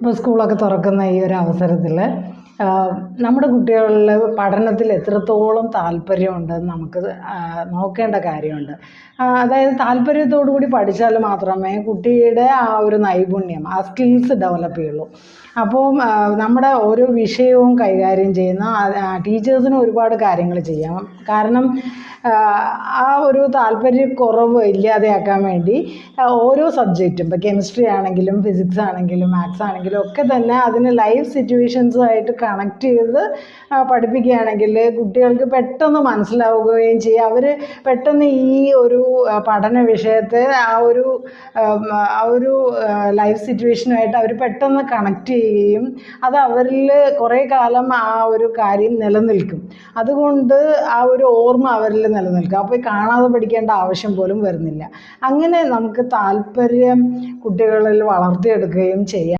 ഇപ്പോൾ സ്കൂളൊക്കെ തുറക്കുന്ന ഈ ഒരു അവസരത്തിൽ നമ്മുടെ കുട്ടികളിൽ പഠനത്തിൽ എത്രത്തോളം താല്പര്യമുണ്ടെന്ന് നമുക്ക് നോക്കേണ്ട കാര്യമുണ്ട്. അതായത് താല്പര്യത്തോടു കൂടി പഠിച്ചാൽ മാത്രമേ കുട്ടിയുടെ ആ ഒരു നൈപുണ്യം, ആ സ്കിൽസ് ഡെവലപ്പ് ചെയ്യുള്ളൂ. അപ്പോൾ നമ്മുടെ ഓരോ വിഷയവും കൈകാര്യം ചെയ്യുന്ന ടീച്ചേഴ്സിന് ഒരുപാട് കാര്യങ്ങൾ ചെയ്യാം. കാരണം ആ ഒരു താല്പര്യക്കുറവ് ഇല്ലാതെയാക്കാൻ വേണ്ടി ഓരോ സബ്ജക്റ്റും, ഇപ്പോൾ കെമിസ്ട്രി ആണെങ്കിലും ഫിസിക്സ് ആണെങ്കിലും മാത്സ് ആണെങ്കിലും ഒക്കെ തന്നെ അതിന് ലൈവ് സിറ്റുവേഷൻസുമായിട്ട് കണക്ട് ചെയ്ത് പഠിപ്പിക്കുകയാണെങ്കിൽ കുട്ടികൾക്ക് പെട്ടെന്ന് മനസ്സിലാവുകയും ചെയ്യും. അവർ പെട്ടെന്ന് ഈ ഒരു പഠന വിഷയത്തെ ആ ഒരു ലൈവ് സിറ്റുവേഷനുമായിട്ട് അവർ പെട്ടെന്ന് കണക്ട് ചെയ്യുകയും അത് അവരിൽ കുറേ കാലം ആ ഒരു കാര്യം നിലനിൽക്കും. അതുകൊണ്ട് ആ ഒരു ഓർമ്മ അവരിൽ നിലനിൽക്കും. അപ്പോൾ കാണാതെ പഠിക്കേണ്ട ആവശ്യം പോലും വരുന്നില്ല. അങ്ങനെ നമുക്ക് താല്പര്യം കുട്ടികളിൽ വളർത്തിയെടുക്കുകയും ചെയ്യാം.